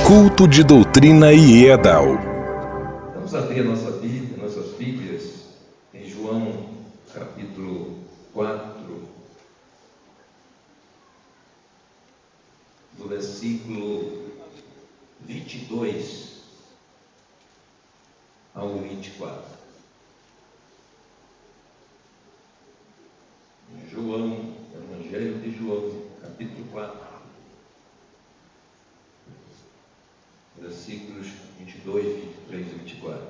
Culto de Doutrina e Edal. Vamos abrir nossas Bíblias em João, capítulo 4, do versículo 22 ao 24. João, Evangelho de João, capítulo 4. Versículos 22, 23 e 24.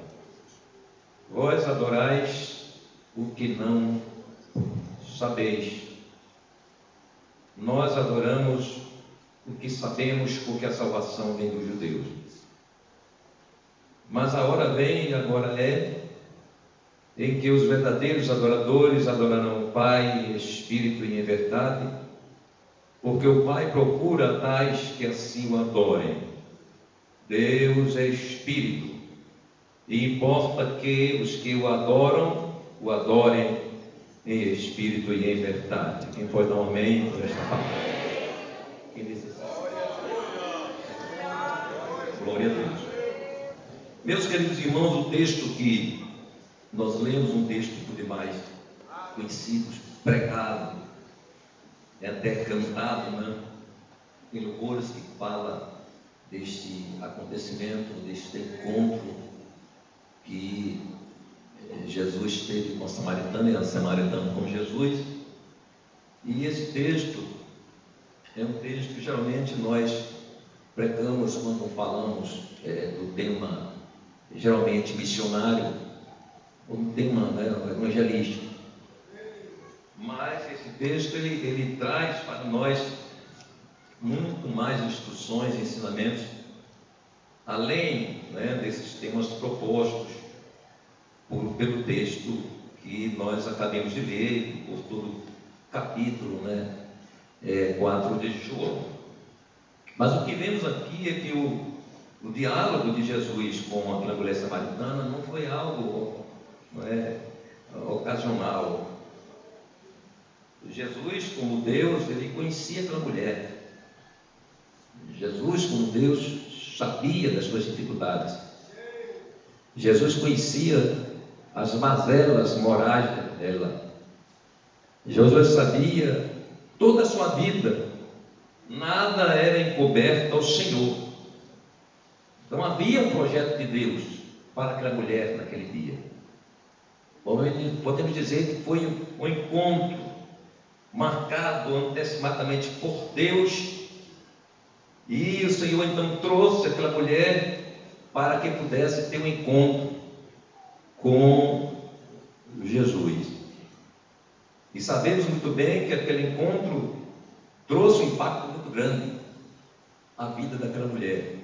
Vós adorais o que não sabeis. Nós adoramos o que sabemos, porque a salvação vem dos judeus. Mas a hora vem, e agora é, em que os verdadeiros adoradores adorarão o Pai em espírito e em verdade, porque o Pai procura tais que assim o adorem. Deus é Espírito, e importa que os que o adoram, o adorem em Espírito e em verdade. Quem pode dar um amém por esta palavra? Quem diz isso? Glória a Deus. Meus queridos irmãos, o texto que nós lemos, um texto por demais conhecido, pregado, até cantado, né? Em louvores que fala deste acontecimento, deste encontro que Jesus teve com a samaritana e a samaritana com Jesus. E esse texto é um texto que geralmente nós pregamos quando falamos do tema, geralmente missionário, ou do tema evangelístico. Mas esse texto ele traz para nós muito mais instruções e ensinamentos, além desses temas propostos pelo texto que nós acabamos de ler, por todo o capítulo 4 de João. Mas o que vemos aqui é que o diálogo de Jesus com aquela mulher samaritana não foi algo ocasional. Jesus, como Deus, ele conhecia aquela mulher. Jesus, como Deus, sabia das suas dificuldades. Jesus conhecia as mazelas morais dela. Jesus sabia toda a sua vida. Nada era encoberto ao Senhor. Então havia um projeto de Deus para aquela mulher naquele dia. Podemos dizer que foi um encontro marcado antecipadamente por Deus. E o Senhor então trouxe aquela mulher para que pudesse ter um encontro com Jesus. E sabemos muito bem que aquele encontro trouxe um impacto muito grande à vida daquela mulher.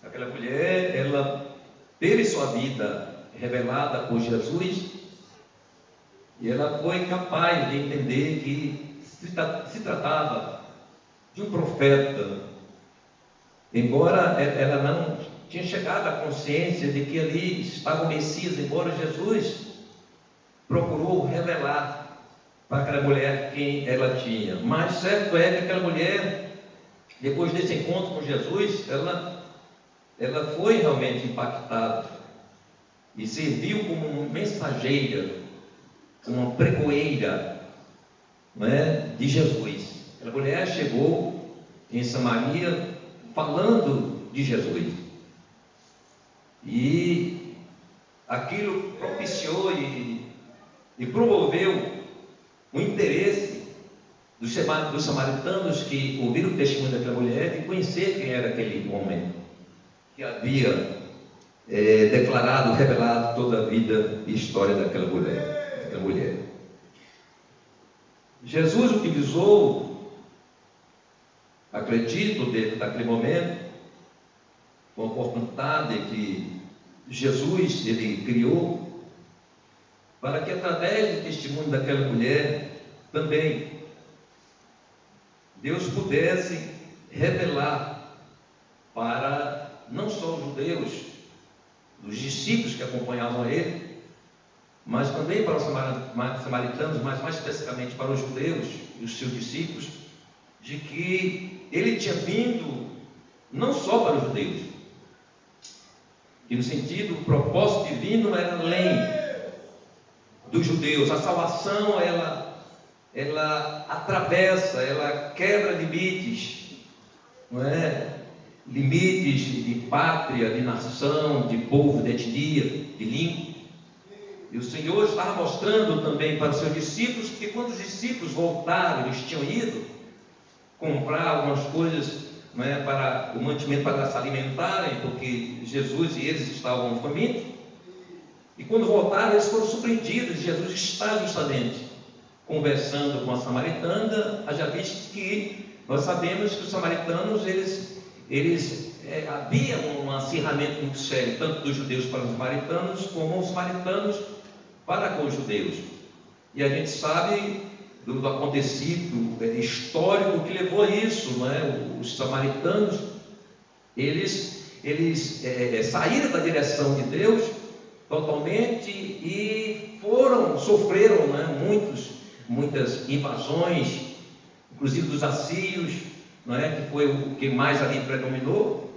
Aquela mulher, ela teve sua vida revelada por Jesus e ela foi capaz de entender que se tratava de um profeta, embora ela não tinha chegado à consciência de que ali estava o Messias, embora Jesus procurou revelar para aquela mulher quem ela tinha. Mas certo é que aquela mulher, depois desse encontro com Jesus, ela foi realmente impactada e serviu como uma mensageira, como uma pregoeira de Jesus. Aquela mulher chegou em Samaria falando de Jesus. E aquilo propiciou e promoveu o interesse dos samaritanos que ouviram o testemunho daquela mulher e conhecer quem era aquele homem que havia declarado, revelado toda a vida e história daquela mulher. Jesus utilizou, acredito, dentro daquele momento, uma oportunidade que Jesus ele criou para que através do testemunho daquela mulher também Deus pudesse revelar para não só os judeus, os discípulos que acompanhavam ele, mas também para os samaritanos, mas mais especificamente para os judeus e os seus discípulos, de que ele tinha vindo não só para os judeus, que no sentido, o propósito divino era além dos judeus. A salvação, ela atravessa, ela quebra limites, não é? Limites de pátria, de nação, de povo, de etnia, de língua. E o Senhor estava mostrando também para os seus discípulos, que quando os discípulos voltaram, eles tinham ido comprar algumas coisas, não é, para o mantimento, para se alimentarem, porque Jesus e eles estavam famintos. E quando voltaram, eles foram surpreendidos. Jesus está justamente conversando com a samaritana, haja visto que nós sabemos que os samaritanos, havia um acirramento muito sério, tanto dos judeus para os samaritanos, como os samaritanos para com os judeus. E a gente sabe do acontecido histórico que levou a isso, não é? Os samaritanos, eles saíram da direção de Deus totalmente e sofreram, né, muitas invasões, inclusive dos assírios, não é? Que foi o que mais ali predominou,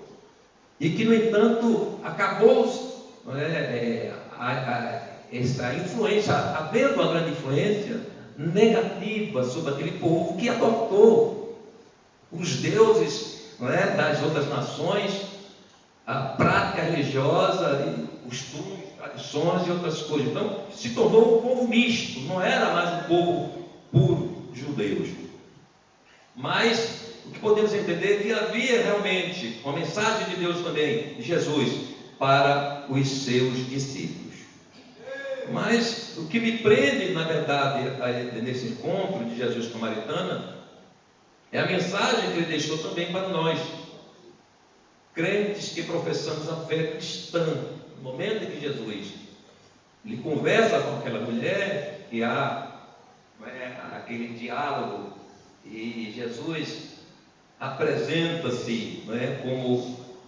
e que, no entanto, acabou, não é? Essa influência, havendo uma grande influência negativa sobre aquele povo que adotou os deuses, não é, das outras nações, a prática religiosa, costumes, tradições e outras coisas. Então, se tornou um povo misto, não era mais um povo puro judeus. Mas o que podemos entender é que havia realmente uma mensagem de Deus também, de Jesus, para os seus discípulos. Mas o que me prende, na verdade, nesse encontro de Jesus com a samaritana, é a mensagem que ele deixou também para nós, crentes que professamos a fé cristã. No momento em que Jesus ele conversa com aquela mulher, que há, não é, aquele diálogo, e Jesus apresenta-se, não é,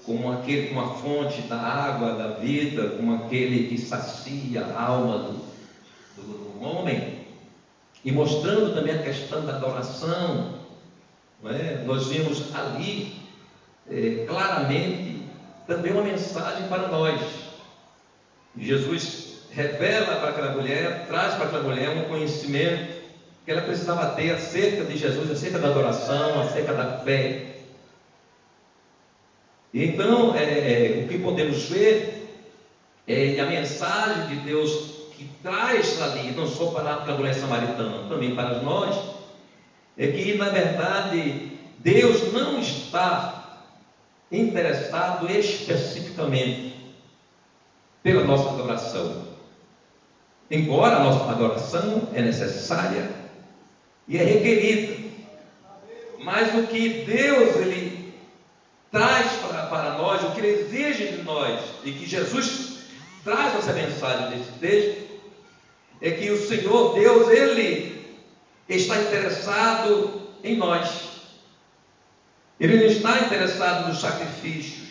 como aquele com a fonte da água da vida, como aquele que sacia a alma do homem, e mostrando também a questão da adoração, não é? Nós vemos ali claramente também uma mensagem para nós. Jesus revela para aquela mulher, traz para aquela mulher um conhecimento que ela precisava ter acerca de Jesus, acerca da adoração, acerca da fé. Então, o que podemos ver é a mensagem de Deus que traz ali, não só para aquela mulher samaritana, também para nós, é que, na verdade, Deus não está interessado especificamente pela nossa adoração. Embora a nossa adoração é necessária e é requerida, mas o que Deus ele traz para nós, o que Ele exige de nós, e que Jesus traz essa mensagem desse texto, é que o Senhor Deus, Ele está interessado em nós. Ele não está interessado nos sacrifícios,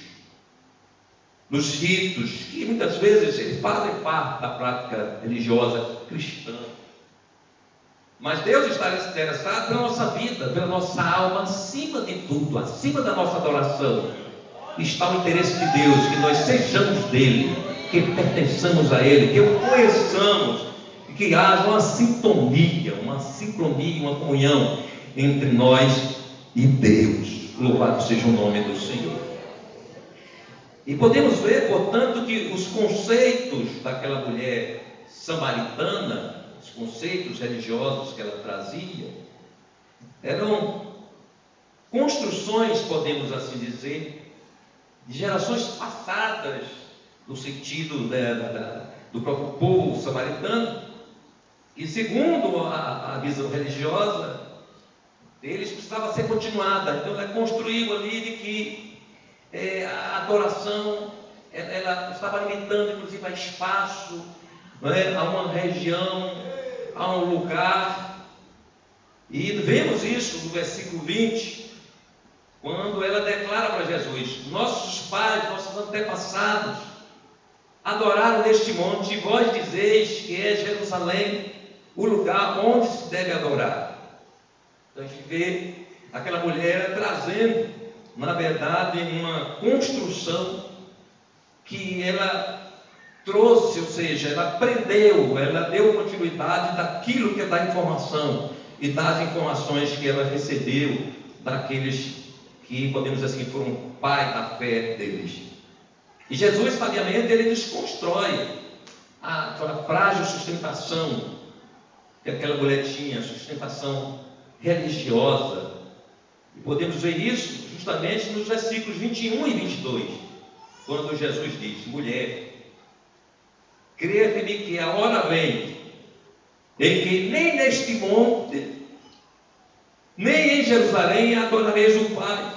nos ritos, que muitas vezes eles fazem parte da prática religiosa cristã. Mas Deus está interessado pela nossa vida, pela nossa alma, acima de tudo, acima da nossa adoração. Está o interesse de Deus, que nós sejamos dele, que pertençamos a Ele, que o conheçamos, e que haja uma sincronia, uma comunhão entre nós e Deus. Louvado seja o nome do Senhor. E podemos ver, portanto, que os conceitos daquela mulher samaritana, os conceitos religiosos que ela trazia, eram construções, podemos assim dizer, de gerações passadas, no sentido do próprio povo samaritano, e segundo a visão religiosa deles, precisava ser continuada. Então ela construiu ali de que a adoração ela estava alimentando inclusive a espaço, não é? A uma região, a um lugar. E vemos isso no versículo 20, quando ela declara para Jesus: nossos pais, nossos antepassados adoraram neste monte, e vós dizeis que é Jerusalém o lugar onde se deve adorar. Então a gente vê aquela mulher trazendo na verdade, uma construção que ela trouxe, ou seja, ela aprendeu, ela deu continuidade daquilo que é da informação e das informações que ela recebeu daqueles que, podemos dizer assim, foram pai da fé deles. E Jesus, sabiamente, ele desconstrói aquela frágil sustentação que aquela mulher tinha, sustentação religiosa. E podemos ver isso justamente nos versículos 21 e 22, quando Jesus diz: mulher, crede-me que a hora vem em que nem neste monte, nem em Jerusalém adorareis o Pai.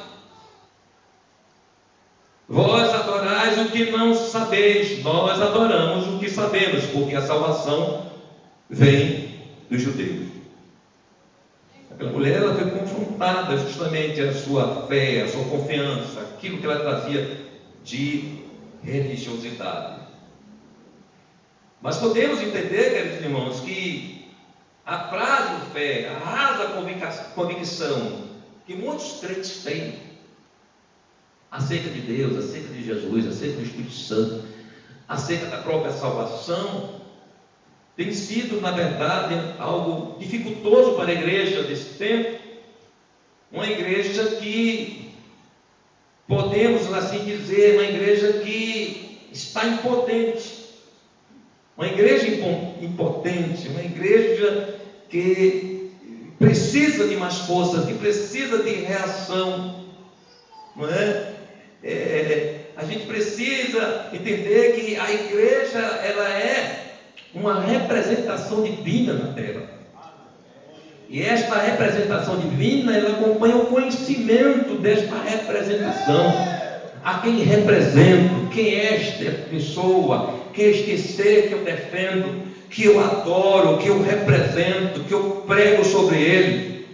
Vós adorais o que não sabeis, nós adoramos o que sabemos, porque a salvação vem dos judeus. Aquela mulher, ela foi confrontada justamente a sua fé, a sua confiança, aquilo que ela trazia de religiosidade. Mas podemos entender, queridos irmãos, que a frágil fé, a rasa convicção que muitos crentes têm acerca de Deus, acerca de Jesus, acerca do Espírito Santo, acerca da própria salvação, tem sido, na verdade, algo dificultoso para a igreja desse tempo. Uma igreja que, podemos assim dizer, uma igreja que está impotente. Uma igreja impotente, uma igreja que precisa de mais forças, que precisa de reação, não é? A gente precisa entender que a igreja, ela é uma representação divina na terra. E esta representação divina, ela acompanha o conhecimento desta representação. A quem represento, quem é esta pessoa, quem é este ser que eu defendo, que eu adoro, que eu represento, que eu prego sobre ele.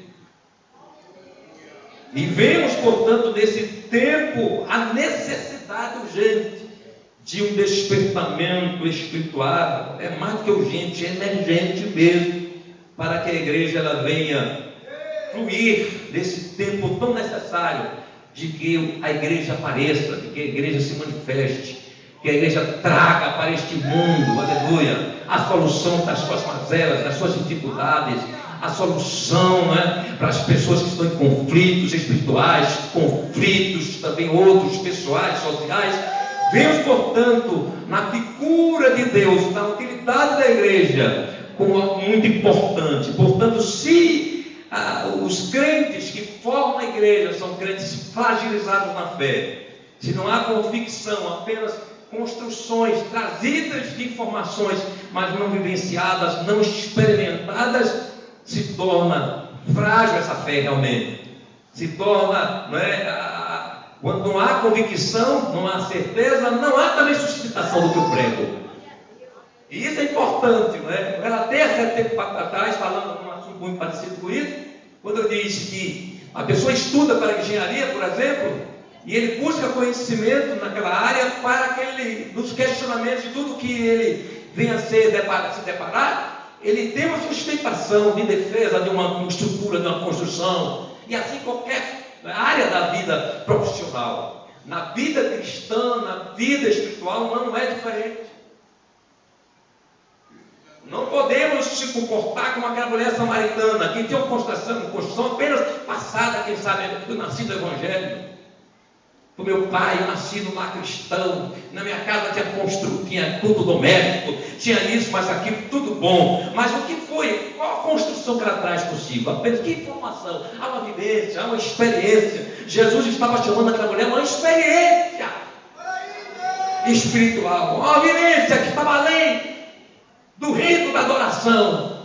E vemos, portanto, nesse tempo, a necessidade urgente de um despertamento espiritual. É mais do que urgente, é emergente mesmo, para que a igreja ela venha fluir nesse tempo tão necessário, de que a igreja apareça, de que a igreja se manifeste, que a igreja traga para este mundo, aleluia, a solução das suas mazelas, das suas dificuldades, a solução, né, para as pessoas que estão em conflitos espirituais, conflitos também outros pessoais, sociais. Vemos, portanto, na figura de Deus, na utilidade da igreja, como algo muito importante. Portanto, se os crentes que formam a igreja são crentes fragilizados na fé, se não há convicção, apenas construções trazidas de informações, mas não vivenciadas, não experimentadas, se torna frágil essa fé realmente. Se torna, não é, quando não há convicção, não há certeza, não há também sustentação do que eu prego. E isso é importante, não é? Eu era até certo tempo atrás, falando de um assunto muito parecido com isso, quando eu disse que a pessoa estuda para engenharia, por exemplo, e ele busca conhecimento naquela área para que ele, nos questionamentos de tudo que ele venha a se deparar, ele tem uma sustentação de defesa de uma estrutura, de uma construção, e assim qualquer área da vida profissional. Na vida cristã, na vida espiritual, não é diferente. Não podemos se comportar como aquela mulher samaritana, que tinha uma construção apenas passada, quem sabe, eu nasci do Evangelho. O meu pai, eu nasci no lar cristão, na minha casa tinha tudo doméstico, tinha isso, mas aquilo, tudo bom. Mas o que foi? Qual a construção que ela traz consigo? Apenas que informação? Há uma vivência, há uma experiência. Jesus estava chamando aquela mulher uma experiência espiritual, uma vivência que estava além do rito da adoração.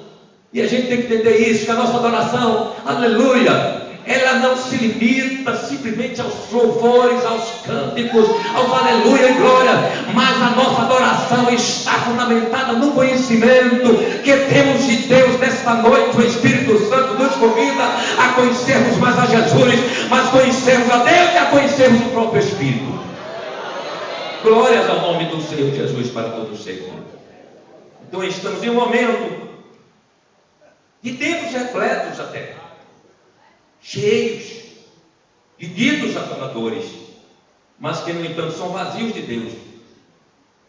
E a gente tem que entender isso, que a nossa adoração, aleluia, ela não se limita simplesmente aos louvores, aos cânticos, aos aleluia e glória, mas a nossa adoração está fundamentada no conhecimento que temos de Deus. Nesta noite o Espírito Santo nos convida a conhecermos mais a Jesus, mas conhecermos a Deus e a conhecermos o próprio Espírito. Glórias ao nome do Senhor Jesus para todos sempre. Então estamos em um momento de tempos repletos até, cheios de ditos adoradores, mas que, no entanto, são vazios de Deus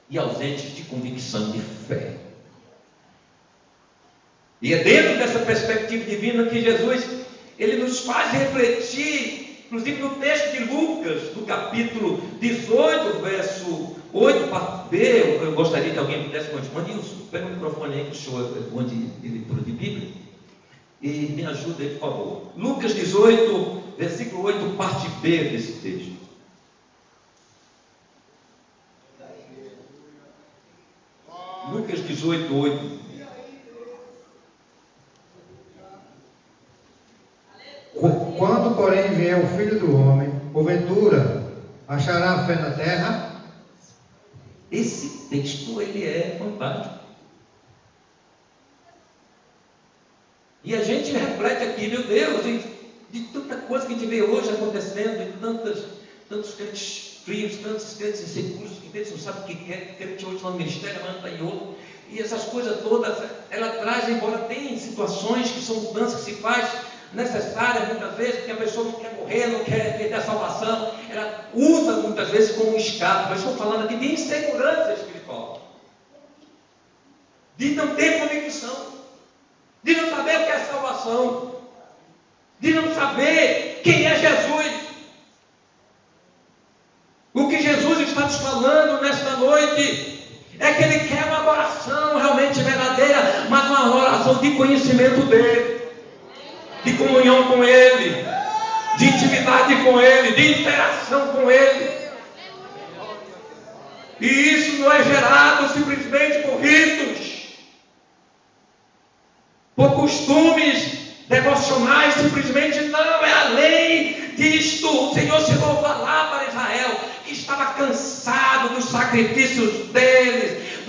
e ausentes de convicção de fé. E é dentro dessa perspectiva divina que Jesus, ele nos faz refletir, inclusive no texto de Lucas, no capítulo 18, verso 8, parte B. Eu gostaria que alguém pudesse continuar. Nilson, pega o microfone aí que o senhor é bom de leitura de Bíblia, e me ajuda aí, por favor. Lucas 18, versículo 8, parte B desse texto. Lucas 18, 8. Quando, porém, vier o Filho do Homem, porventura, achará fé na terra? Esse texto, ele é fantástico. E a gente reflete aqui, meu Deus, de tanta coisa que a gente vê hoje acontecendo, de tantos crentes frios, tantos crentes inseguros, que crentes não sabem o que quer, crente hoje está no ministério, amanhã está em outro. E essas coisas todas, ela traz, embora tenha situações que são mudanças que se faz necessária muitas vezes, porque a pessoa não quer morrer, não quer perder a salvação, ela usa muitas vezes como um escape. Mas estou falando aqui de insegurança espiritual, de não ter convicção, de não saber o que é salvação, de não saber quem é Jesus. O que Jesus está nos falando nesta noite é que Ele quer uma adoração realmente verdadeira, mas uma adoração de conhecimento dEle, de comunhão com Ele, de intimidade com Ele, de interação com Ele. E isso não é gerado simplesmente por ritos, por costumes devocionais, simplesmente não, é além disto. O Senhor se louva lá para Israel, que estava cansado dos sacrifícios deles,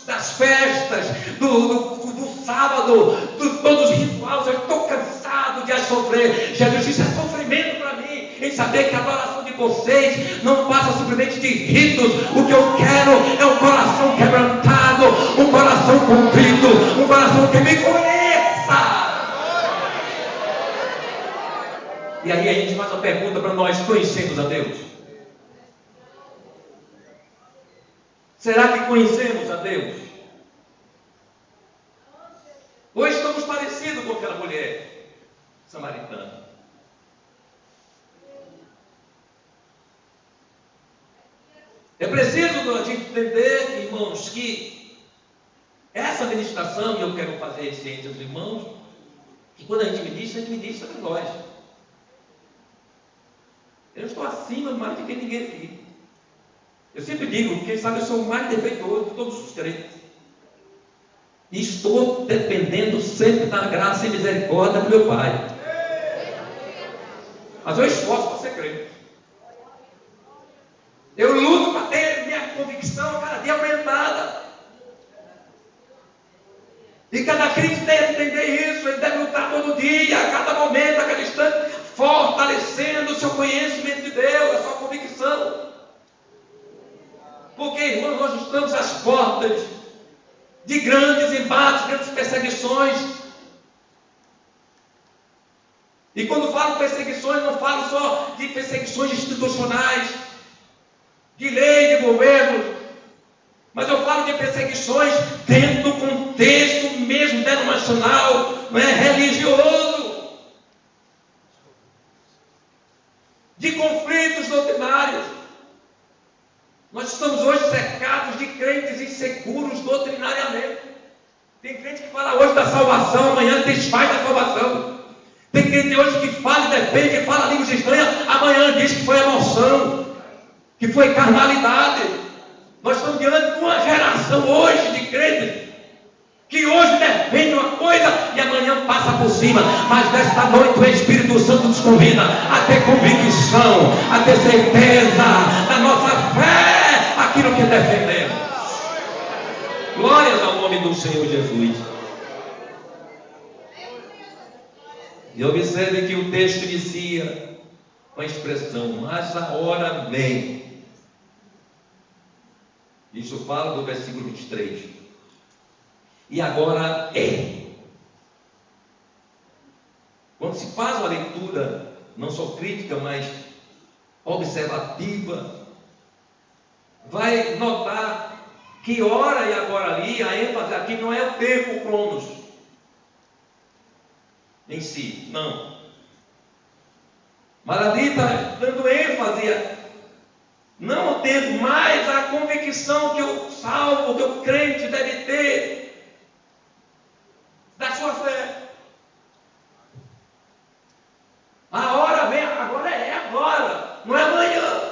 das festas, do sábado, de todos os rituais. Eu estou cansado de as sofrer. Jesus disse: é sofrimento para mim em saber que a adoração de vocês não passa simplesmente de ritos. O que eu quero é um coração quebrantado, um coração contrito, um coração que me conheça. E aí a gente faz uma pergunta para nós: conhecemos a Deus? Será que conhecemos a Deus? Ou estamos parecidos com aquela mulher samaritana? É preciso a gente entender, irmãos, que essa ministração, e eu quero fazer isso entre os irmãos, que quando a gente me sobre nós. Eu não estou acima mais de que ninguém aqui. Eu sempre digo, quem sabe eu sou o mais defeituoso de todos os crentes. E estou dependendo sempre da graça e misericórdia do meu Pai. Mas eu esforço para ser crente. Eu luto para ter minha convicção cada dia aumentada. E cada crente deve entender isso. Ele deve lutar todo dia, a cada momento, a cada instante, fortalecendo o seu conhecimento de Deus, a sua convicção. Porque, irmãos, nós estamos às portas de grandes embates, grandes perseguições. E quando falo perseguições, não falo só de perseguições institucionais, de lei, de governo, mas eu falo de perseguições dentro do contexto mesmo denominacional, religioso, de conflitos doutrinários. Nós estamos hoje cercados de crentes inseguros doutrinariamente. Tem crente que fala hoje da salvação, amanhã desfaz da salvação. Tem crente hoje que fala e defende, que fala línguas estranhas, amanhã diz que foi emoção, que foi carnalidade. Nós estamos diante de uma geração hoje de crentes que hoje defende uma coisa e amanhã passa por cima. Mas nesta noite o Espírito Santo nos convida a ter convicção, a ter certeza da nossa fé, aquilo que defendemos. Glórias ao nome do Senhor Jesus. E observe que o texto inicia com a expressão: mas a hora vem. Isso fala do versículo 23. E agora é. Quando se faz uma leitura, não só crítica, mas observativa, vai notar que ora e agora ali, a ênfase aqui não é o tempo cronos em si, não. Mas ali está dando ênfase, não o tempo, mas a convicção que o salvo, que o crente deve ter da sua fé. A hora vem, agora é agora, não é amanhã.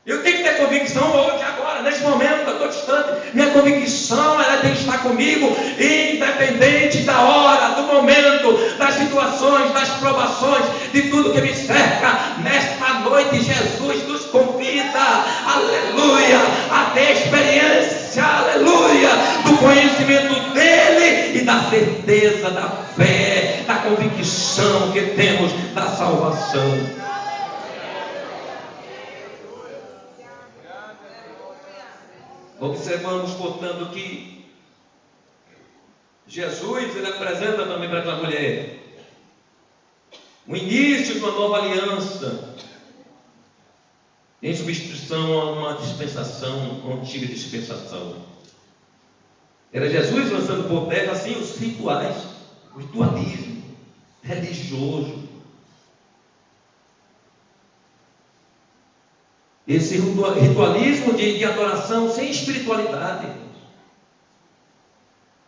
Eu tenho que ter convicção hoje, agora, nesse momento, eu estou distante. Minha convicção, ela tem que estar comigo, independente da hora, do momento, das situações, das provações, de tudo que me cerca. Nesta noite, Jesus nos convida, aleluia, a ter experiência, aleluia, do conhecimento dEle e da certeza, da fé, da convicção que temos da salvação. Observamos, portanto, que Jesus, ele apresenta também para aquela mulher o início de uma nova aliança, em substituição a uma dispensação, uma antiga dispensação. Era Jesus lançando por terra, assim, os rituais, o ritualismo religioso. Esse ritualismo de adoração sem espiritualidade.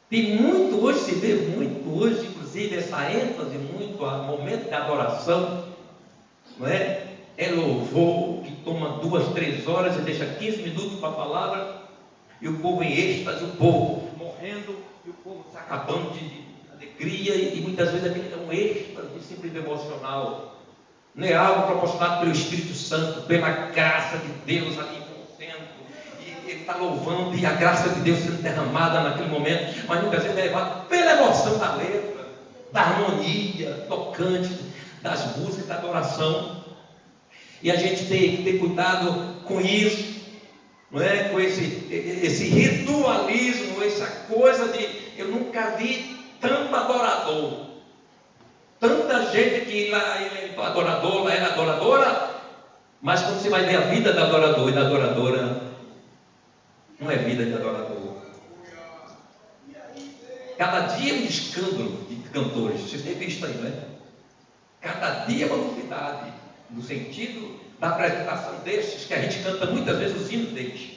Tem muito hoje, se vê muito hoje, inclusive essa ênfase muito a momento de adoração, não é? É louvor que toma 2, 3 horas e deixa 15 minutos para a palavra, e o povo em êxtase, o povo morrendo, e o povo se acabando de alegria, e muitas vezes aquele é um êxtase simples emocional. Não é algo proporcionado pelo Espírito Santo, pela graça de Deus ali acontecendo, e ele está louvando, e a graça de Deus sendo derramada naquele momento, mas muitas vezes é levado pela emoção da letra, da harmonia tocante das músicas, da adoração. E a gente tem que ter cuidado com isso, não é? Com esse ritualismo, essa coisa de eu nunca vi tanto adorador. Tanta gente que lá ele é adorador, lá é adoradora, mas quando você vai ver a vida da adorador e da adoradora, não é vida de adorador. Cada dia é um escândalo de cantores, vocês têm visto aí, não é? Cada dia é uma novidade, no sentido da apresentação destes, que a gente canta muitas vezes os hinos deles.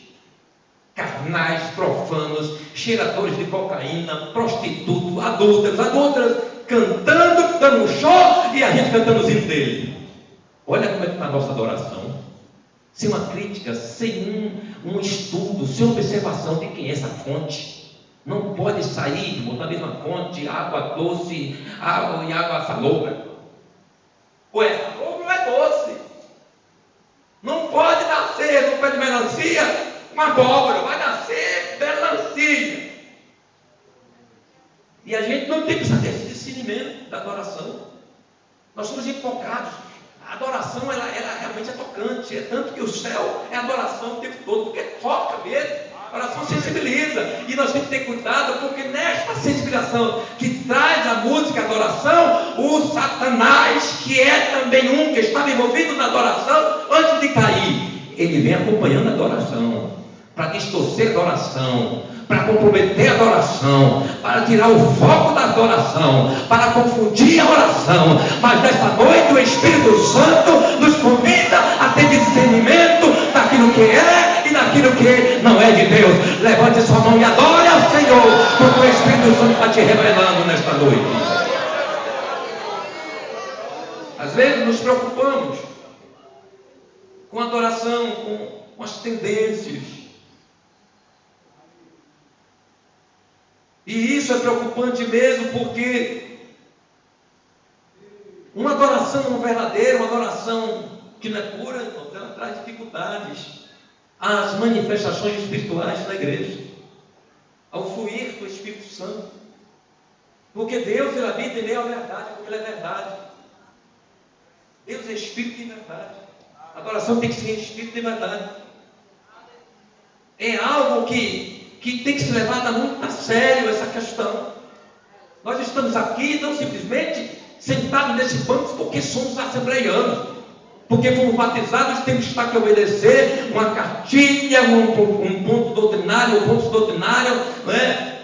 Carnais, profanos, cheiradores de cocaína, prostitutos, adúlteras, cantando, dando um show, e a gente cantando os hinos dele. Olha como é que está a nossa adoração. Sem uma crítica, sem um estudo, sem observação de quem é essa fonte. Não pode sair, botar a mesma fonte, água doce, água e água salobra. Ou é salobra ou é doce. Não pode nascer no pé de melancia uma abóbora, vai nascer melancia. E a gente não tem que saber esse discernimento da adoração. Nós somos empolgados. A adoração, ela realmente é tocante. É tanto que o céu é adoração o tempo todo, porque toca mesmo. A oração sensibiliza. E nós temos que ter cuidado, porque nesta sensibilização que traz a música, a adoração, o Satanás, que é também um que estava envolvido na adoração, antes de cair, ele vem acompanhando a adoração, para distorcer a adoração, para comprometer a adoração, para tirar o foco da adoração, para confundir a oração. Mas nesta noite o Espírito Santo nos convida a ter discernimento daquilo que é e daquilo que não é de Deus. Levante sua mão e adore ao Senhor, porque o Espírito Santo está te revelando nesta noite. Às vezes nos preocupamos com a adoração, com as tendências. E isso é preocupante mesmo, porque uma adoração não verdadeira, uma adoração que não é pura, ela traz dificuldades às manifestações espirituais da igreja, ao fluir do Espírito Santo. Porque Deus, ele habita em meio à verdade, porque ele é verdade. Deus é Espírito de verdade. A adoração tem que ser Espírito de verdade. É algo que tem que ser levada muito a sério essa questão. Nós estamos aqui não simplesmente sentados nesse banco porque somos assembleianos. Porque fomos batizados, temos que estar que obedecer uma cartilha, um ponto doutrinário, não é?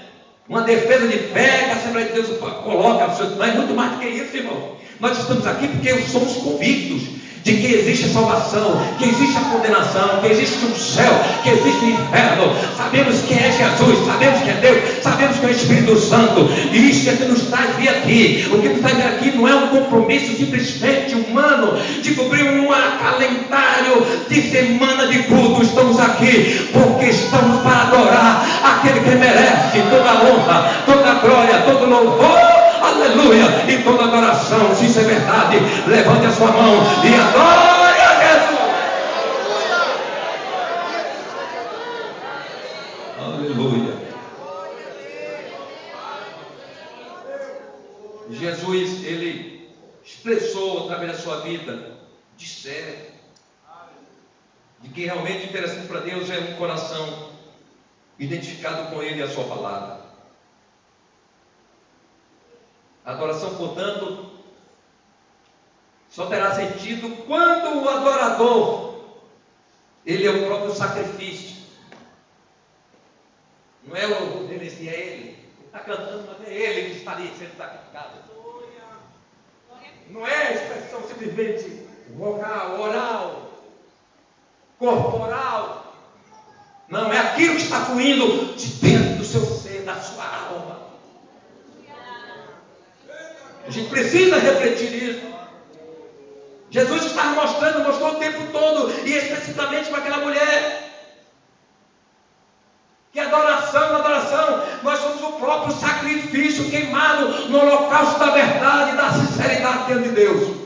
Uma defesa de fé que a Assembleia de Deus coloca, mas muito mais do que isso, irmão. Nós estamos aqui porque somos convictos de que existe salvação, que existe a condenação, que existe um céu, que existe o inferno. Sabemos que é Jesus, sabemos que é Deus, sabemos que é o Espírito Santo, e isso é que nos traz vir aqui. O que nos traz vir aqui não é um compromisso simplesmente humano de cumprir um calendário de semana de culto. Estamos aqui porque estamos para adorar aquele que merece toda a honra, toda a glória, todo louvor. Aleluia, e toda adoração, se isso é verdade, levante a sua mão e adore a Jesus. Aleluia. Jesus, ele expressou através da sua vida, disse de que realmente interessante para Deus é um coração identificado com ele e a sua palavra. A adoração, portanto, só terá sentido quando o adorador, ele é o próprio sacrifício. Não é o dele, se é ele. Ele está cantando, mas é ele que está ali sendo sacrificado. Não é a expressão simplesmente vocal, oral, corporal. Não, é aquilo que está fluindo de dentro do seu ser, da sua alma. A gente precisa refletir isso. Jesus estava mostrou o tempo todo, e especificamente para aquela mulher, que adoração, nós somos o próprio sacrifício queimado no holocausto da verdade, da sinceridade diante de Deus.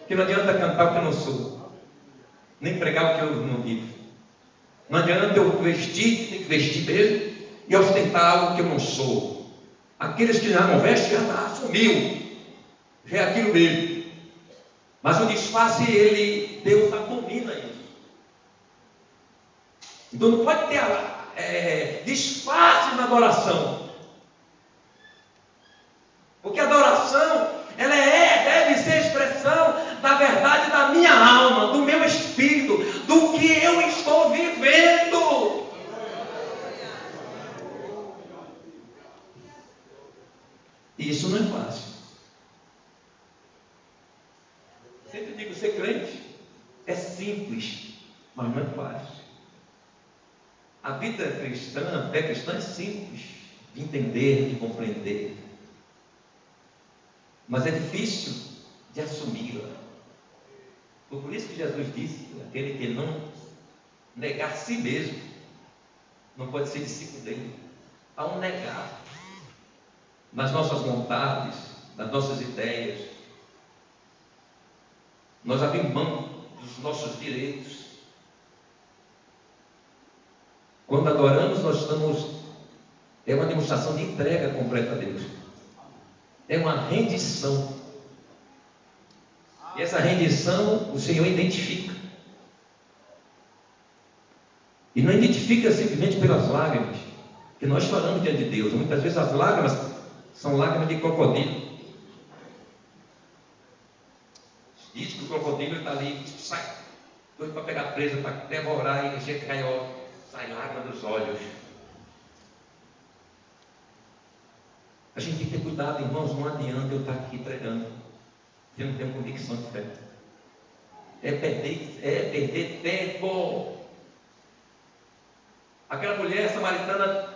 Que não adianta cantar o que eu não sou, nem pregar o que eu não vivo. Não adianta eu vestir, tem que vestir mesmo, e ostentar algo que eu não sou. Aqueles que já não vestem, já assumiu, já é aquilo mesmo. Mas o disfarce, Deus abomina isso. Então não pode ter disfarce na adoração. Porque a adoração, ela deve ser expressão da verdade da minha alma, do meu espírito, do que eu estou vivendo. E isso não é fácil. Sempre digo, ser crente é simples, mas não é fácil. A vida cristã, a fé cristã é simples de entender, de compreender. Mas é difícil de assumi-la. Por isso que Jesus disse, aquele que não negar a si mesmo, não pode ser discípulo dele. Há um negar nas nossas vontades, nas nossas ideias. Nós abrimos mão dos nossos direitos. Quando adoramos, é uma demonstração de entrega completa a Deus. É uma rendição. E essa rendição o Senhor identifica. E não identifica simplesmente pelas lágrimas, que nós choramos diante de Deus. Muitas vezes as lágrimas são lágrimas de crocodilo. Diz que o crocodilo está ali, sai, doido para pegar presa, para devorar e encher cai, sai lágrima dos olhos. A gente tem que ter cuidado, irmãos, não adianta eu estar aqui pregando se eu não tenho convicção de fé. É perder tempo. Aquela mulher samaritana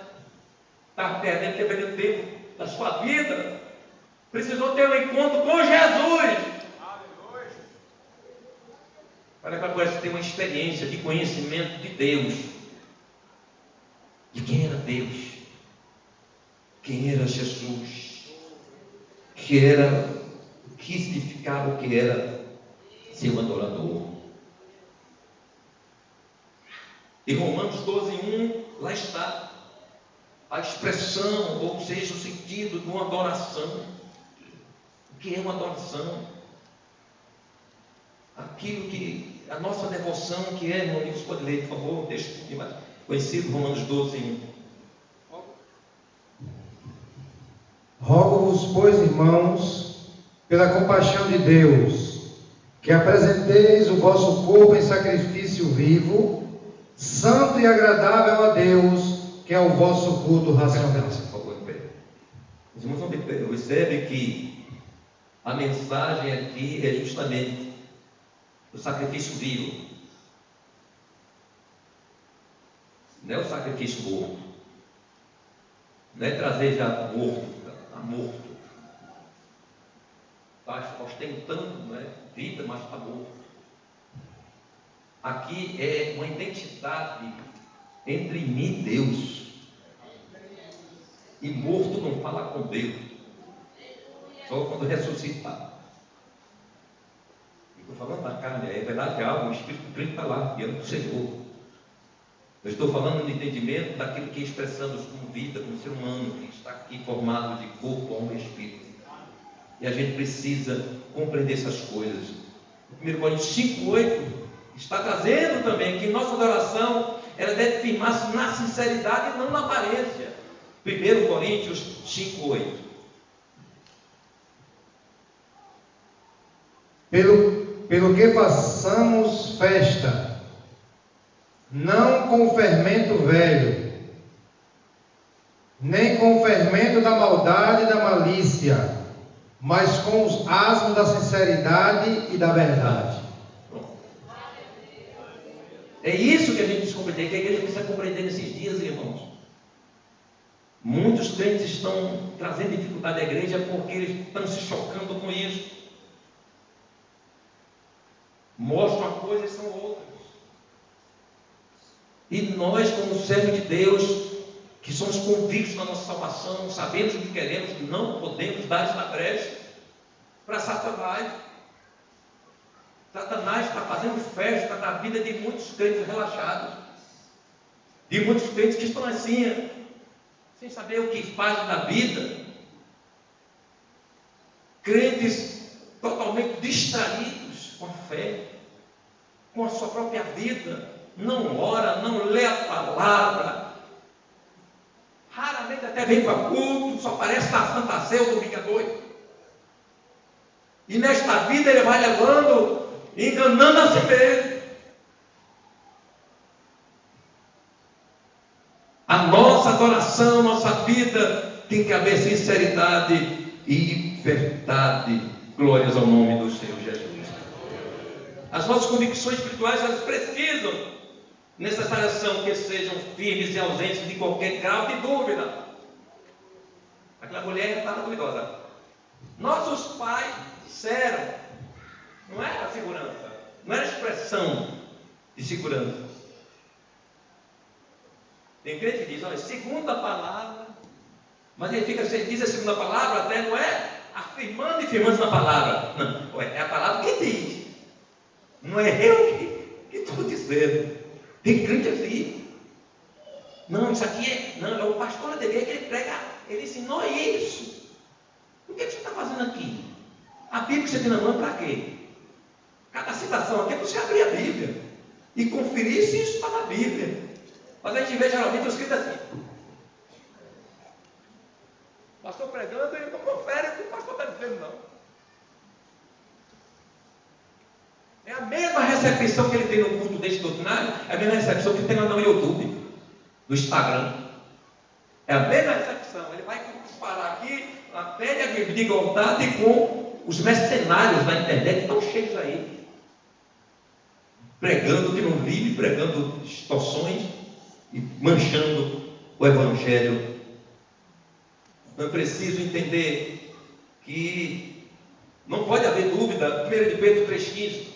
está perdendo tempo da sua vida. Precisou ter um encontro com Jesus para que ela pudesse ter uma experiência de conhecimento de Deus, de quem era Deus, quem era Jesus, que significava o que era ser um adorador. Em Romanos 12:1, lá está a expressão, ou seja, o sentido de uma adoração. O que é uma adoração? Aquilo que, a nossa devoção, que é, irmão, você pode ler, por favor, deixa um pouquinho mais conhecido, Romanos 12:1. Rogo-vos, pois, irmãos, pela compaixão de Deus, que apresenteis o vosso corpo em sacrifício vivo, santo e agradável a Deus, que é o vosso culto racional. Por favor, os irmãos vão perceber que a mensagem aqui é justamente o sacrifício vivo, não é o sacrifício morto, não é trazer já morto, está morto, está ostentando, não é? Vida, mas está morto. Aqui é uma identidade entre mim e Deus. E morto não fala com Deus, só quando ressuscitar. Estou falando da carne, é verdade que algo, o Espírito Cristo está lá, diante do Senhor. Eu estou falando do entendimento daquilo que expressamos como vida, como ser humano, que está aqui formado de corpo, alma e espírito. E a gente precisa compreender essas coisas. O 1 Coríntios 5,8 está trazendo também que nossa adoração ela deve firmar-se na sinceridade e não na aparência. 1 Coríntios 5,8. Pelo que façamos festa, não com fermento velho, nem com fermento da maldade e da malícia, mas com os asmos da sinceridade e da verdade. É isso que a gente precisa compreender, que a igreja precisa compreender nesses dias, irmãos. Muitos crentes estão trazendo dificuldade à igreja porque eles estão se chocando com isso. Mostram uma coisa e são outras. E nós, como servos de Deus, que somos convictos da nossa salvação, sabemos o que queremos, não podemos dar esta brecha para Satanás. Satanás está fazendo festa na vida de muitos crentes relaxados, de muitos crentes que estão assim, sem saber o que fazem da vida, crentes totalmente distraídos com a fé, com a sua própria vida, não ora, não lê a palavra, raramente até vem para culto, só aparece na Santa Ceia ou domingo à noite. E nesta vida ele vai levando, enganando a si mesmo. A nossa adoração, nossa vida tem que haver sinceridade e verdade. Glórias ao nome do Senhor Jesus. As nossas convicções espirituais, elas precisam, necessariamente, são que sejam firmes e ausentes de qualquer grau de dúvida. Aquela mulher estava duvidosa. Nossos pais disseram, não era segurança, não era expressão de segurança. Tem crente que diz, olha, segunda palavra, mas ele diz a segunda palavra, até não é afirmando e firmando na palavra, não, é a palavra que diz, não é eu que estou dizendo. Tem crente assim, não, isso aqui é o pastor da igreja que ele prega, ele ensinou isso. O que você está fazendo aqui? A Bíblia que você tem na mão para quê? Cada citação aqui é para você abrir a Bíblia e conferir se isso está na Bíblia. Mas a gente vê geralmente escrito assim: pastor pregando, ele não confere o que o pastor está dizendo, não. É a mesma recepção que ele tem no culto deste doutrinário, é a mesma recepção que ele tem lá no YouTube, no Instagram. É a mesma recepção. Ele vai comparar aqui a pele a Bíblia de igualdade com os mercenários da internet que estão cheios aí, pregando que não vive, pregando distorções e manchando o Evangelho. Eu preciso entender que não pode haver dúvida. 1 de Pedro 3,15.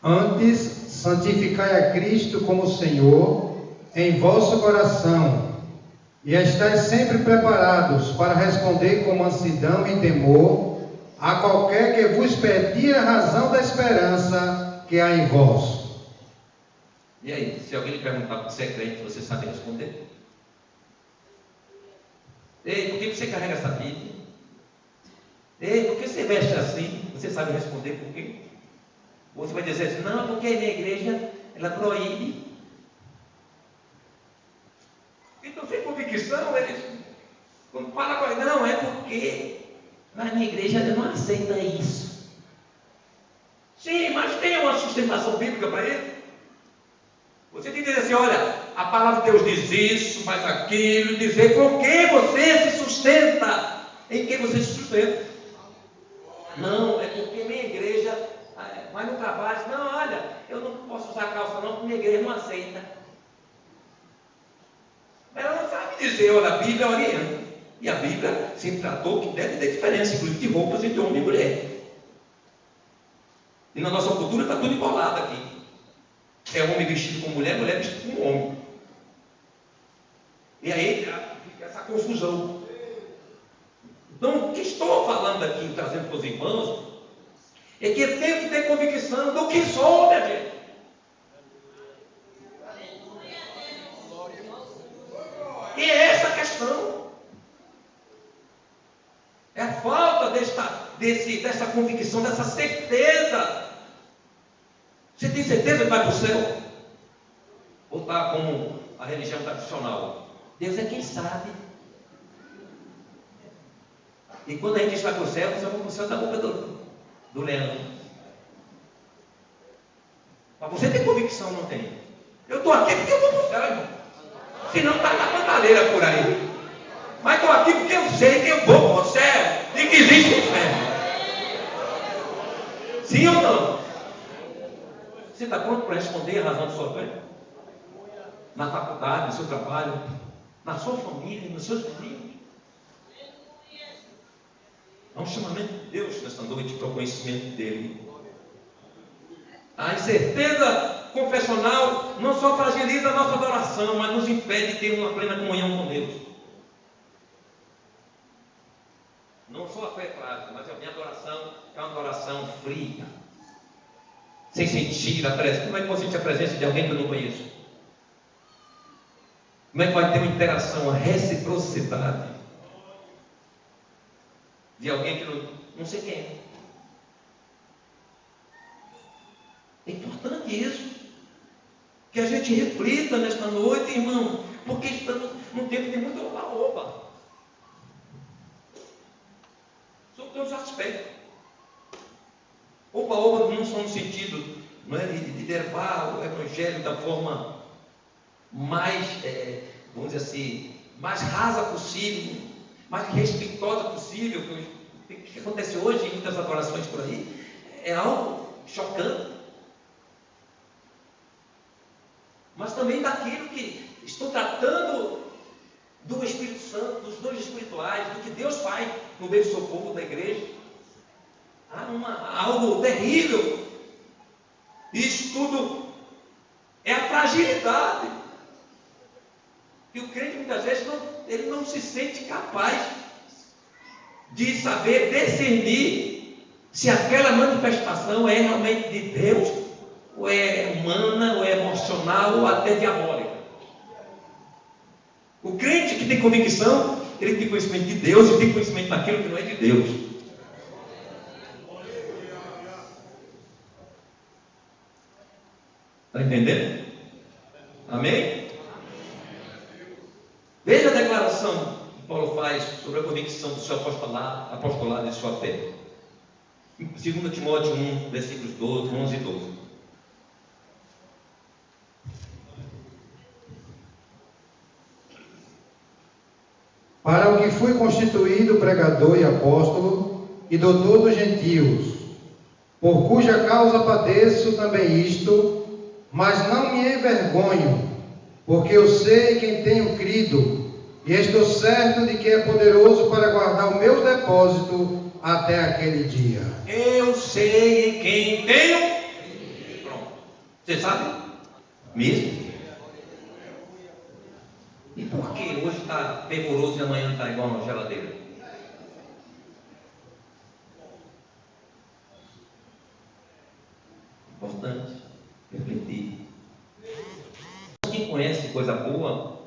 Antes, santificai a Cristo como Senhor em vosso coração, e estáis sempre preparados para responder com mansidão e temor a qualquer que vos pedir a razão da esperança que há em vós. E aí, se alguém lhe perguntar se é crente, você sabe responder? Ei, por que você carrega essa Bíblia? Ei, por que você veste assim? Você sabe responder por quê? Ou você vai dizer assim, não, porque a minha igreja, ela proíbe. convicção, eles, quando fala com ele, não, é porque na minha igreja não aceita isso. Sim, mas tem uma sustentação bíblica para ele. Você tem que dizer assim, olha, a palavra de Deus diz isso, faz aquilo, dizer por que você se sustenta, em que você se sustenta. Não, é porque minha igreja vai no trabalho, não, olha, eu não posso usar calça não, porque minha igreja não aceita. Mas ela não sabe dizer, olha, a Bíblia orienta. E a Bíblia sempre tratou que deve ter diferença, inclusive de roupas entre homem e mulher. E na nossa cultura está tudo embolado aqui. É homem vestido como mulher, mulher vestido como homem. E aí fica essa confusão. Então, o que estou falando aqui, trazendo para os irmãos, é que eu tenho que ter convicção do que sou, minha gente. E é essa a questão. É a falta dessa convicção, dessa certeza. Você tem certeza que vai para o céu? Ou está como a religião tradicional? Deus é quem sabe. E quando a gente vai para o céu, você vai para o céu da boca do leão. Mas você tem convicção, não tem? Eu estou aqui porque eu vou para o céu, irmão. Senão está na bandaleira por aí. Mas estou aqui porque eu sei que eu vou para o céu e que existe o inferno. Sim ou não? Você está pronto para responder a razão da sua fé? Na faculdade, no seu trabalho, na sua família, nos seus vizinhos. É um chamamento de Deus nesta noite para o conhecimento dele. A incerteza confessional não só fragiliza a nossa adoração, mas nos impede de ter uma plena comunhão com Deus. Não só a fé é frágil, mas a minha adoração é uma adoração fria, sem sentir a presença. Como é que eu vou sentir a presença de alguém que eu não conheço? Como é que vai ter uma interação, uma reciprocidade de alguém que não sei quem é? É importante isso, que a gente reflita nesta noite, irmão, porque estamos num tempo de muito oba-oba, sobre todos os aspectos. Oba-oba não só no sentido, não é, de levar o evangelho da forma mais, vamos dizer assim, mais rasa possível, mais respeitosa possível. O que acontece hoje em muitas adorações por aí é algo chocante. Mas também daquilo que estou tratando do Espírito Santo, dos dons espirituais, do que Deus faz no meio do seu povo, da igreja. Há algo terrível. Isso tudo é a fragilidade. E o crente muitas vezes ele não se sente capaz de saber discernir se aquela manifestação é realmente de Deus, ou é humana, ou é emocional, ou até diabólica. O crente que tem convicção, ele tem conhecimento de Deus e tem conhecimento daquilo que não é de Deus. Está entendendo? Amém? Veja a declaração que Paulo faz sobre a convicção do seu apostolado e de sua fé. Em 2 Timóteo 1, versículos 11 e 12. Para o que fui constituído pregador e apóstolo e doutor dos gentios, por cuja causa padeço também isto, mas não me envergonho, porque eu sei quem tenho crido, e estou certo de que é poderoso para guardar o meu depósito até aquele dia. Eu sei em quem tenho. Pronto. Você sabe? Mesmo? E por que hoje está fervoroso e amanhã está igual uma geladeira? Importante refletir. Quem conhece coisa boa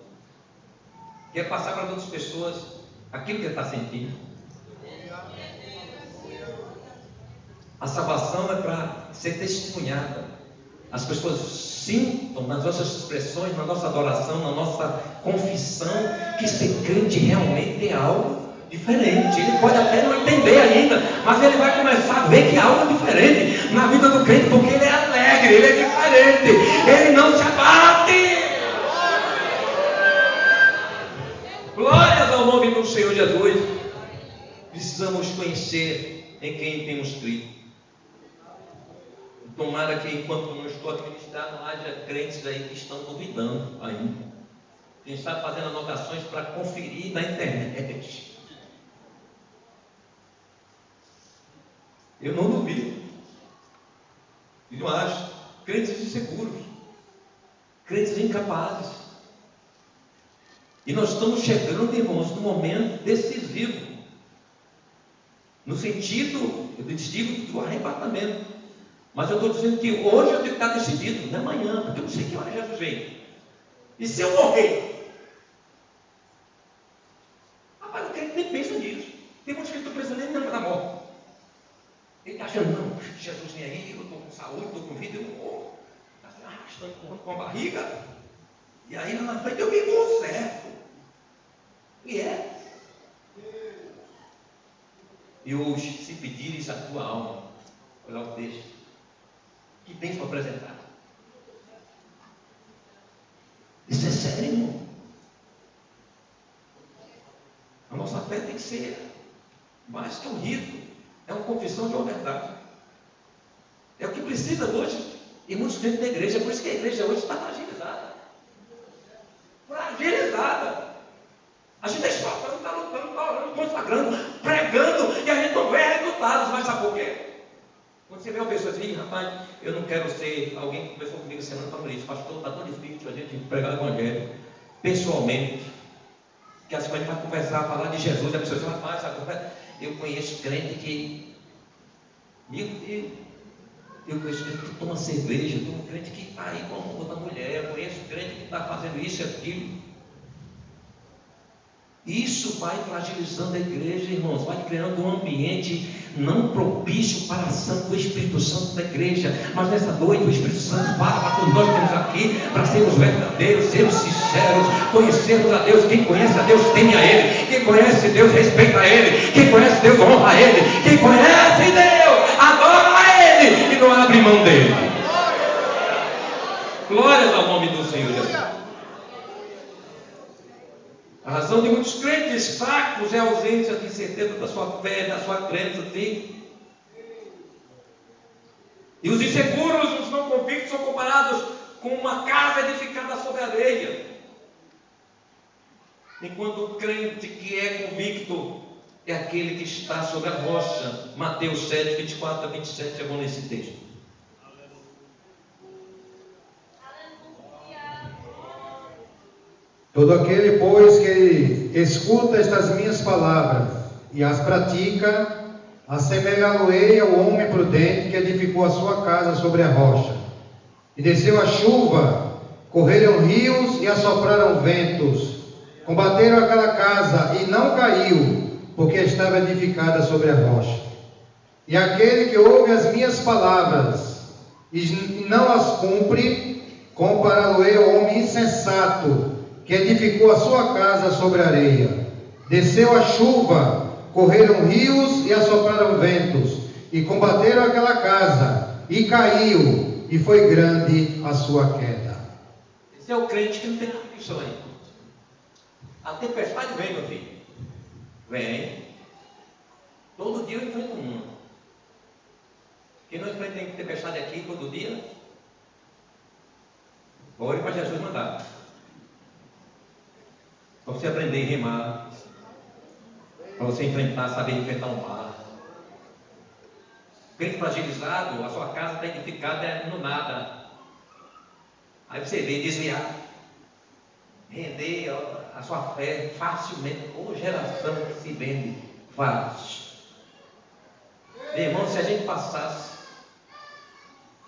quer passar para outras pessoas aquilo que está sentindo. A salvação é para ser testemunhada. As pessoas sintam nas nossas expressões, na nossa adoração, na nossa confissão que ser crente realmente é algo diferente. Ele pode até não entender ainda, mas ele vai começar a ver que há algo diferente na vida do crente, porque ele é alegre, ele é diferente, ele não se abate. Glórias ao nome do Senhor Jesus. Precisamos conhecer em quem temos crido. Tomara que enquanto não estou administrando, não haja crentes aí que estão duvidando ainda. Quem está fazendo anotações para conferir na internet. Eu não duvido. E não acho. Crentes inseguros. Crentes incapazes. E nós estamos chegando, irmãos, num momento decisivo. No sentido, eu digo, do arrebatamento. Mas eu estou dizendo que hoje eu tenho que estar decidido, não é amanhã, porque eu não sei que hora Jesus vem. E se eu morrer? Rapaz, o crente nem pensa nisso. Tem muitos que estão pensando nem na morte. Ele está achando, não, Jesus vem aí, eu estou com saúde, estou com vida, eu não morro. Está se arrastando com a barriga. E aí lá na frente eu me conserto. E é. E hoje, se pedires a tua alma, olha o texto, que tens para apresentar. Isso é sério, irmão. A nossa fé tem que ser mais que um rito, é uma confissão de uma verdade. É o que precisa hoje, e muitos crentes da igreja, por isso que a igreja hoje está fragilizada. Fragilizada. A gente está esforçando, está lutando, está orando, consagrando, pregando, e a gente não vê resultados, mas sabe por quê? Quando você vê uma pessoa assim, rapaz, eu não quero ser, alguém que conversou comigo semana falando isso, pastor, está tão difícil a gente pregar o evangelho pessoalmente, que assim a gente vai conversar, falar de Jesus, a pessoa diz, rapaz, eu conheço crente que, meu Deus, eu conheço crente que toma cerveja, eu tenho crente que está aí com outra mulher, eu conheço crente que está fazendo isso e aquilo. Isso vai fragilizando a igreja, irmãos, vai criando um ambiente não propício para a ação do Espírito Santo da igreja. Mas nessa noite o Espírito Santo fala para todos nós que estamos aqui, para sermos verdadeiros, sermos sinceros, conhecermos a Deus. Quem conhece a Deus teme a Ele, quem conhece Deus respeita a Ele, quem conhece Deus honra a Ele, quem conhece Deus adora a Ele e não abre mão dele. Glórias ao nome do Senhor Jesus. A razão de muitos crentes fracos é a ausência de certeza da sua fé, da sua crença, sim. E os inseguros, os não convictos, são comparados com uma casa edificada sobre areia. Enquanto o crente que é convicto é aquele que está sobre a rocha. Mateus 7, 24 a 27 é bom nesse texto. Todo aquele, pois, que escuta estas minhas palavras e as pratica, assemelhá-lo-ei ao homem prudente que edificou a sua casa sobre a rocha. E desceu a chuva, correram rios e assopraram ventos, combateram aquela casa e não caiu, porque estava edificada sobre a rocha. E aquele que ouve as minhas palavras e não as cumpre, compará-lo-ei ao homem insensato, que edificou a sua casa sobre a areia. Desceu a chuva, correram rios e assopraram ventos, e combateram aquela casa, e caiu, e foi grande a sua queda. Esse é o crente que não tem convicção aí. A tempestade vem, meu filho. Vem. Todo dia eu enfrento uma. Quem não enfrenta tempestade aqui todo dia, ore para Jesus mandar. Para você aprender a remar, para você enfrentar, saber enfrentar o mar. Crente fragilizado, a sua casa está edificada no nada. Aí você vê desviar, render a sua fé facilmente. Ô geração que se vende fácil. Meu irmão, se a gente passasse,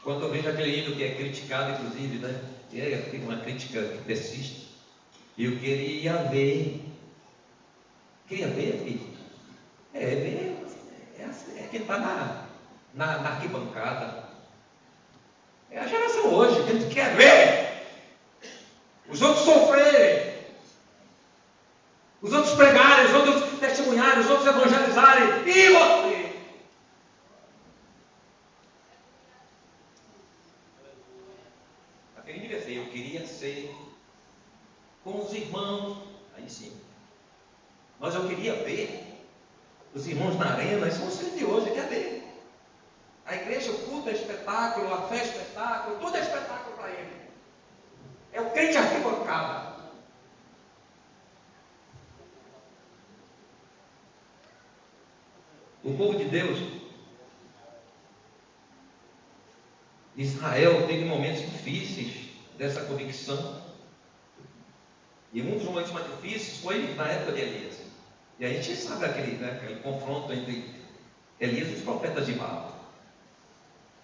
quando eu vejo aquele hino que é criticado, inclusive, né? É uma crítica que persiste. Eu queria ver. Queria ver, filho? Ver. É quem está na arquibancada. É a geração hoje, que a gente quer ver os outros sofrerem. os outros pregarem, os outros testemunharem, os outros evangelizarem, e você? Eu queria ser com os irmãos, aí sim. Mas eu queria ver os irmãos na arena, isso é um de hoje, quer ver? A igreja, o culto é espetáculo, a festa é espetáculo, tudo é espetáculo para ele. É o crente arquibancada. O povo de Deus, Israel, teve momentos difíceis dessa convicção. E um dos momentos mais difíceis foi na época de Elias. E a gente sabe aquele confronto entre Elias e os profetas de Baal.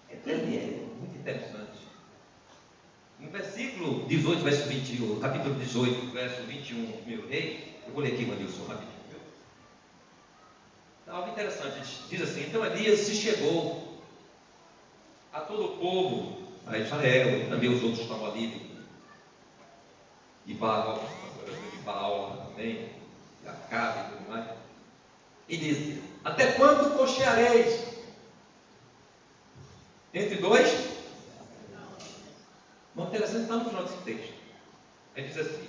É muito interessante. No versículo 18, verso 21, capítulo 18, verso 21, meu rei, eu vou ler aqui, Manilson, rapidinho. Algo interessante, diz assim: então Elias se chegou a todo o povo, a Israel, e também os outros estavam ali, de Baal também, de Acabe e tudo mais, e disse: até quando cocheareis entre dois? Muito interessante, está no final desse texto. Ele diz assim: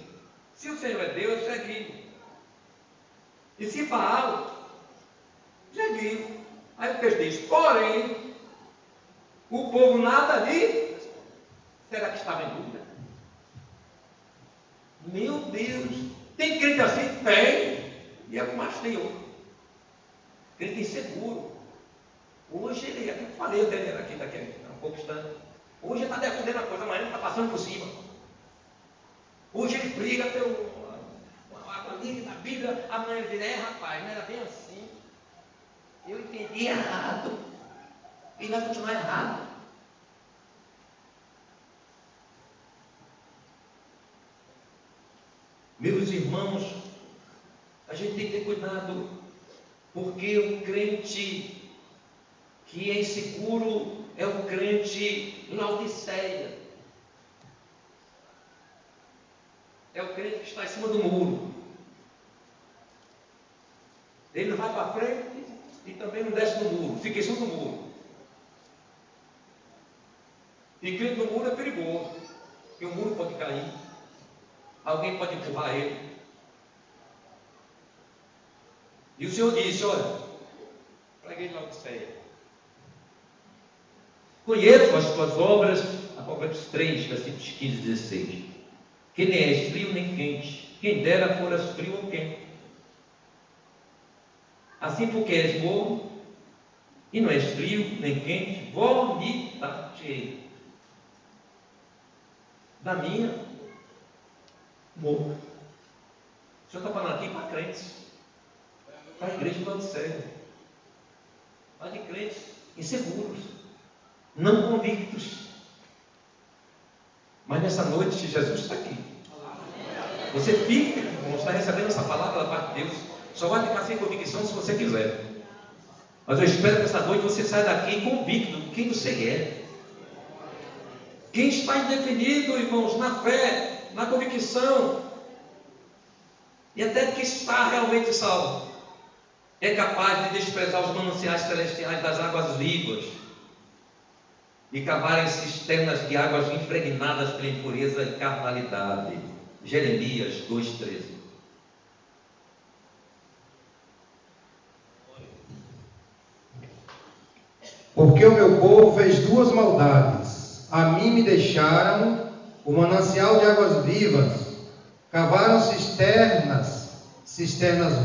se o Senhor é Deus, segui. E se Baal, segui. Aí o texto diz: porém, o povo nada lhe. Será que estava em dúvida? Meu Deus, tem crente assim? Tem. E é o mais tem outro. Crente inseguro. Hoje ele, eu falei dele aqui daqui a um pouco instante. Hoje ele está defendendo a coisa, amanhã ele está passando por cima. Hoje ele briga pelo a linha da Bíblia, amanhã ele diz: rapaz, não era bem assim. Eu entendi errado. E vai continuar errado. Meus irmãos, a gente tem que ter cuidado, porque o crente que é inseguro é o crente Laodiceia. É o crente que está em cima do muro. Ele não vai para frente e também não desce no muro, fica em cima do muro. E crente no muro é perigoso, porque o muro pode cair, alguém pode empurrar ele. E o Senhor disse: olha, para a igreja de Laodiceia, conheço as tuas obras, Apocalipse 3, versículos 15 e 16, que nem és frio nem quente, quem dera foras frio ou quente. Assim, porque és morno, e não és frio nem quente, vomitar-te da minha boca. O Senhor está falando aqui para crentes, para a igreja de Laodiceia, para de crentes inseguros, não convictos. Mas nessa noite Jesus está aqui. Você fica, como está recebendo essa palavra da parte de Deus, só vai ficar sem convicção se você quiser. Mas eu espero que essa noite você saia daqui convicto de quem você é. Quem está indefinido, irmãos, na fé, na convicção, e até que está realmente salvo, é capaz de desprezar os mananciais celestiais das águas vivas e cavar em cisternas de águas impregnadas pela impureza e carnalidade. Jeremias 2,13. Porque o meu povo fez duas maldades: a mim me deixaram o manancial de águas vivas, cavaram cisternas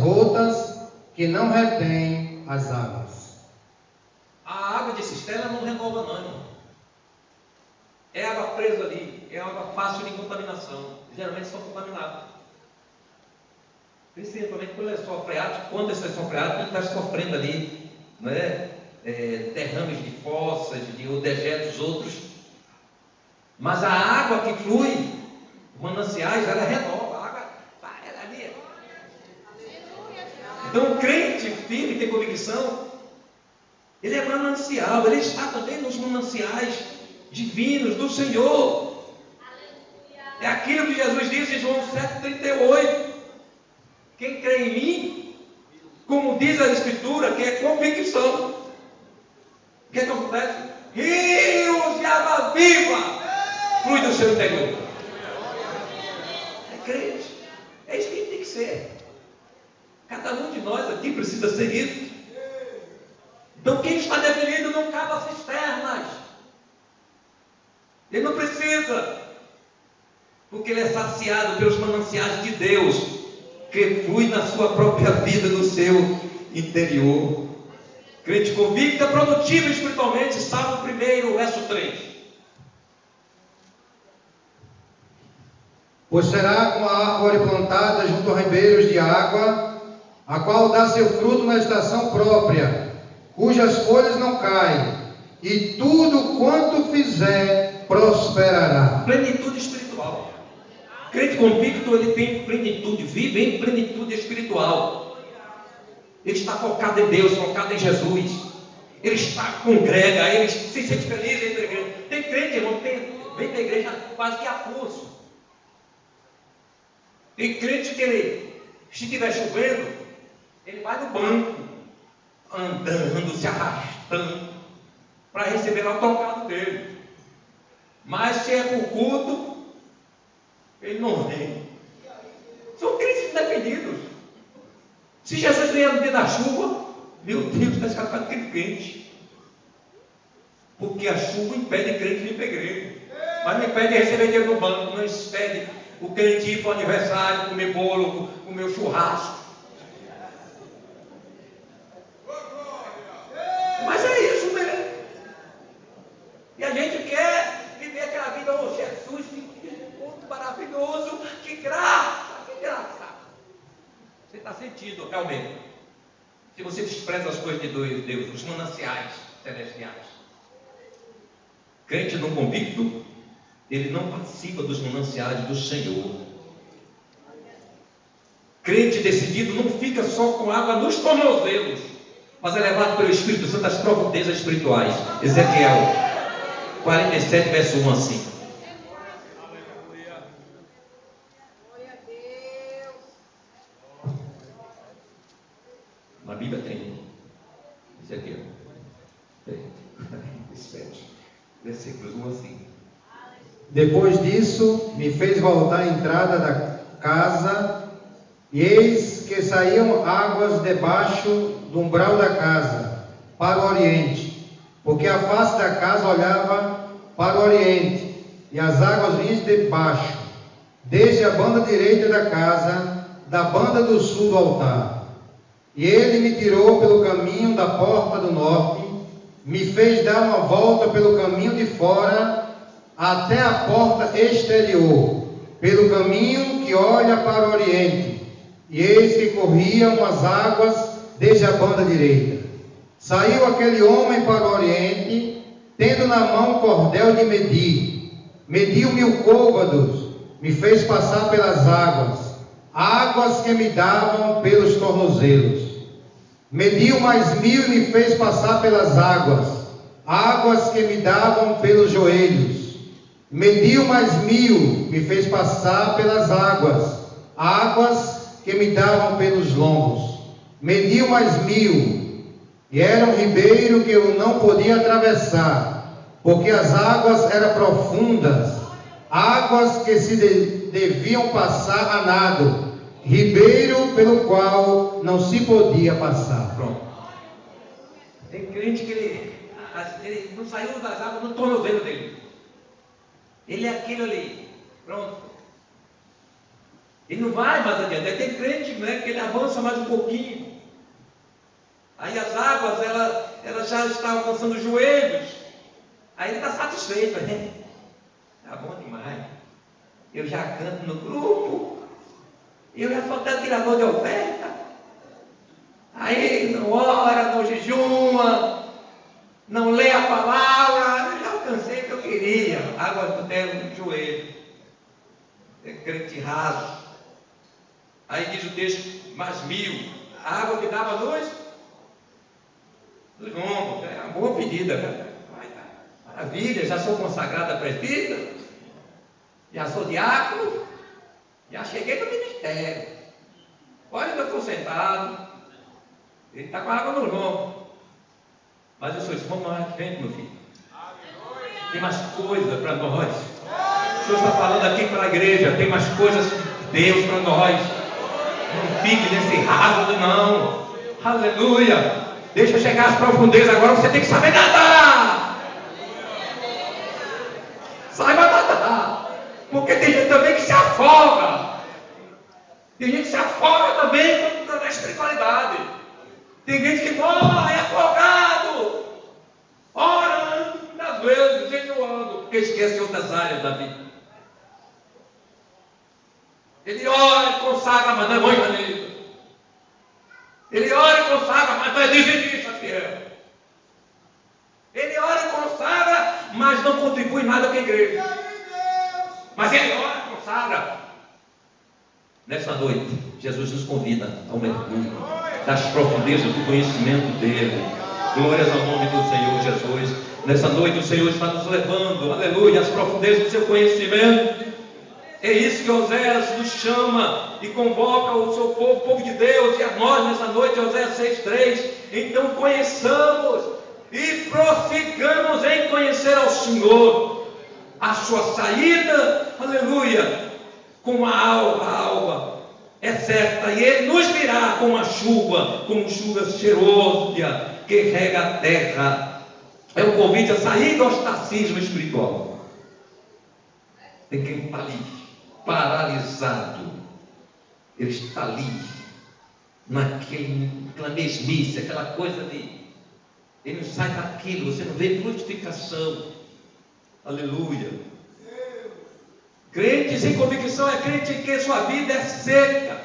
rotas que não retêm as águas. A água de cisterna não renova, não, irmão. É água presa ali, é água fácil de contaminação. Geralmente são contaminadas. Principalmente quando é lençol freático. Quando esse lençol freático ele está sofrendo ali, né? Derrames de fossas, de dejetos outros. Mas a água que flui, mananciais, ela renova. A água ela ali. Então o crente firme, tem convicção, ele é manancial, ele está também nos mananciais divinos do Senhor. É aquilo que Jesus disse em João 7,38. Quem crê em mim, como diz a Escritura, que é convicção. O que acontece? Rios de água viva flui do seu interior. É crente. É isso que tem que ser. Cada um de nós aqui precisa ser isso. Então quem está definido não cava cisternas. Ele não precisa. Porque ele é saciado pelos mananciais de Deus, que flui na sua própria vida, no seu interior. Crente convicto é produtivo espiritualmente. Salmo 1, verso 3. Pois será como a árvore plantada junto a ribeiros de água, a qual dá seu fruto na estação própria, cujas folhas não caem, e tudo quanto fizer prosperará. Plenitude espiritual. Crente convicto, ele tem plenitude, vive em plenitude espiritual. Ele está focado em Deus, focado em Jesus. Ele está, congrega, ele se sente feliz dentro da igreja. Tem crente, irmão, vem da igreja quase que a pulso. Tem crente que ele, se estiver chovendo, ele vai no banco, andando, se arrastando, para receber o tocado dele. Mas se é por culto, ele não vem. São crentes indefinidos. Se Jesus vier no dia da chuva, meu Deus, está escapando aquele crente. Porque a chuva impede crente de ir para a igreja. Mas não impede de receber dinheiro no banco, não impede o crente ir para o aniversário, comer bolo, comer o churrasco. Mas é isso mesmo. E a gente quer viver aquela vida, oh Jesus, que encontro maravilhoso, que graça, que graça. Você está sentindo realmente. Se você despreza as coisas de Deus, os mananciais celestiais. Crente não convicto, ele não participa dos mananciais do Senhor. Crente decidido não fica só com água nos tornozelos, mas é levado pelo Espírito Santo às profundezas espirituais. Ezequiel 47, verso 1 assim. Na Bíblia tem Ezequiel 47, versículos 1 assim. Depois disso, me fez voltar à entrada da casa, e eis que saíam águas debaixo do umbral da casa, para o oriente, porque a face da casa olhava para o oriente, e as águas vinham de baixo, desde a banda direita da casa, da banda do sul do altar. E ele me tirou pelo caminho da porta do norte, me fez dar uma volta pelo caminho de fora, até a porta exterior, pelo caminho que olha para o oriente. E eis que corriam as águas desde a banda direita. Saiu aquele homem para o oriente, tendo na mão cordel de medir. Mediu 1000 côvados, me fez passar pelas águas que me davam pelos tornozelos. Mediu mais 1000 e me fez passar pelas águas que me davam pelos joelhos. Mediu mais 1000, me fez passar pelas águas que me davam pelos lombos. Mediu mais 1000, e era um ribeiro que eu não podia atravessar, porque as águas eram profundas, águas que se deviam passar a nado, ribeiro pelo qual não se podia passar. Pronto. Tem crente que ele não saiu das águas no tornozelo dele. Ele é aquilo ali. Pronto. Ele não vai mais adiante. Aí tem crente, né, que ele avança mais um pouquinho. Aí as águas, ela já está alcançando os joelhos. Aí ele está satisfeito, né? Tá bom demais. Eu já canto no grupo. Eu já sou até tirador de oferta. Aí não ora, não jejuma, não lê a palavra. Eu já alcancei o que eu queria. Água até no joelho. É crente raso. Aí diz o texto, mais 1000. A água que dava nos lombos. É uma boa pedida, né? Maravilha, já sou consagrada presbítero, já sou diácono, já cheguei no ministério. Olha, eu estou sentado, ele está com a água no lombo. Mas eu sou isso, vamos lá, vem, meu filho. Tem mais coisa para nós. O Senhor está falando aqui para a igreja, tem mais coisas de Deus para nós. Não fique nesse raso, não. Aleluia. Deixa chegar às profundezas, agora você tem que saber nadar. Saiba nadar. Porque tem gente também que se afoga. Tem gente que se afoga também na espiritualidade. Tem gente que morre afogado, orando, às vezes jejuando, porque esquece outras áreas da vida. Ele ora e consagra, mas não é mãe maneira. Ele ora e consagra, mas não é dizimista fiel. Ele ora e consagra, mas não contribui nada com a igreja. Mas ele ora e consagra. Nessa noite, Jesus nos convida ao mergulho das profundezas do conhecimento dele. Glórias ao nome do Senhor Jesus. Nessa noite o Senhor está nos levando, aleluia, às profundezas do seu conhecimento. É isso que Oséias nos chama e convoca o seu povo, o povo de Deus, e a nós nessa noite, Oséias 6,3. Então conheçamos e prossigamos em conhecer ao Senhor. A sua saída, aleluia, com a alva é certa, e Ele nos virá com como chuva cheirosa que rega a terra. É o convite a sair do ostracismo espiritual. Tem quem está ali, paralisado. Ele está ali, naquela mesmice, aquela coisa de... Ele não sai daquilo, você não vê frutificação. Aleluia. Crente sem convicção é crente em que sua vida é seca,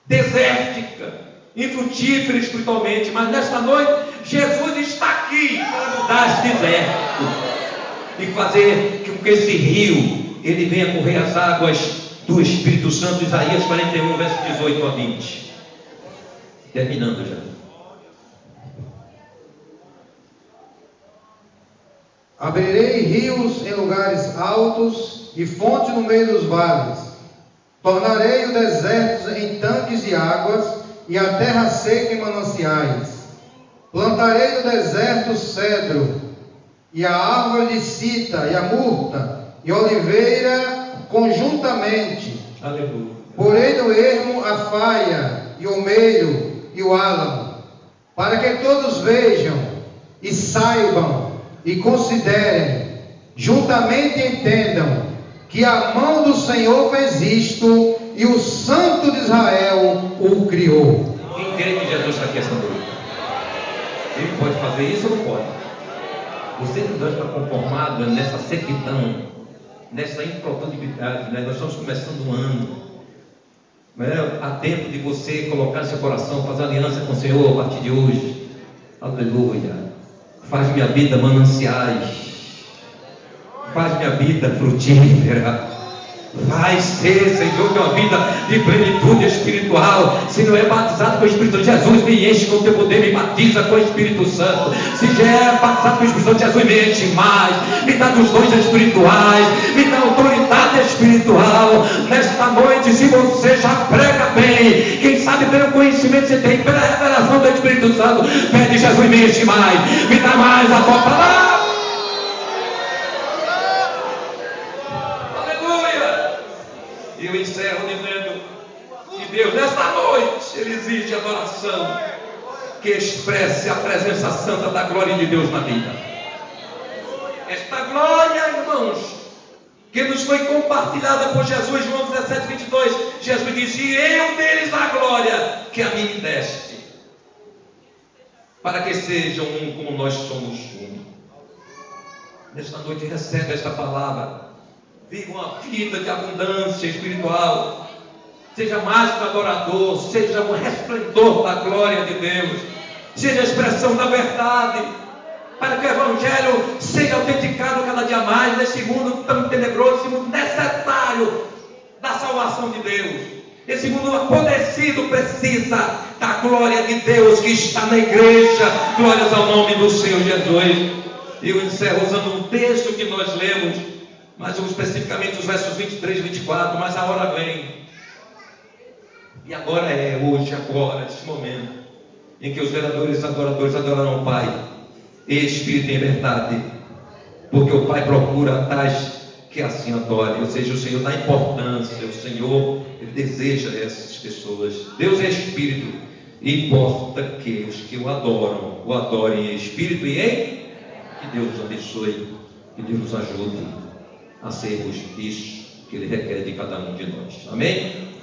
desértica, infrutífera espiritualmente. Mas nesta noite, Jesus está aqui para mudar esse deserto e fazer com que esse rio, ele venha correr as águas do Espírito Santo. Isaías 41, verso 18 a 20. Terminando já. Abrirei rios em lugares altos e fonte no meio dos vales. Tornarei o deserto em tanques de águas e a terra seca em mananciais. Plantarei no deserto o cedro e a árvore de cita e a murta e a oliveira conjuntamente. Aleluia. Porei no ermo a faia e o meio e o álamo, para que todos vejam e saibam e considerem, juntamente entendam que a mão do Senhor fez isto e o Santo de Israel o criou. Quem crê que Jesus está aqui essa noite? Ele pode fazer isso ou não pode? Você não está conformado nessa sequidão, nessa improdutividade, né? Nós estamos começando um ano, né? Há tempo de você colocar seu coração, fazer aliança com o Senhor a partir de hoje. Aleluia. Faz minha vida mananciais, faz minha vida frutífera, vai ser, Senhor, minha vida de plenitude espiritual. Se não é batizado com o Espírito de Jesus, me enche com o teu poder, me batiza com o Espírito Santo. Se já é batizado com o Espírito Santo de Jesus, me enche mais, me dá dos dons espirituais, me dá autoridade espiritual. Nesta noite, se você já prega bem, quem sabe pelo conhecimento você tem, pela revelação do Espírito Santo, pede: Jesus, me enche mais, me dá mais a tua palavra. Eu encerro dizendo que Deus, nesta noite, Ele exige adoração que expresse a presença santa da glória de Deus na vida. Esta glória, irmãos, que nos foi compartilhada por Jesus, João 17, 22, Jesus disse: e eu deles a glória que a mim me deste, para que sejam um como nós somos um. Nesta noite recebe esta palavra. Viva uma vida de abundância espiritual. Seja mais que um adorador, seja um resplendor da glória de Deus, seja a expressão da verdade, para que o Evangelho seja autenticado cada dia mais nesse mundo tão tenebroso, esse mundo necessário da salvação de Deus. Esse mundo apodrecido precisa da glória de Deus que está na igreja. Glórias ao nome do Senhor Jesus. Eu encerro usando um texto que nós lemos, mas especificamente os versos 23 e 24, mas a hora vem E agora hoje, agora, nesse momento, em que os vereadores e adoradores adorarão o Pai, em espírito e em verdade, porque o Pai procura tais que assim adorem. Ou seja, o Senhor dá importância, o Senhor Ele deseja essas pessoas. Deus é espírito, e importa que os que o adoram, o adorem em espírito e em. Que Deus nos abençoe, que Deus nos ajude a sermos isso que Ele requer de cada um de nós. Amém?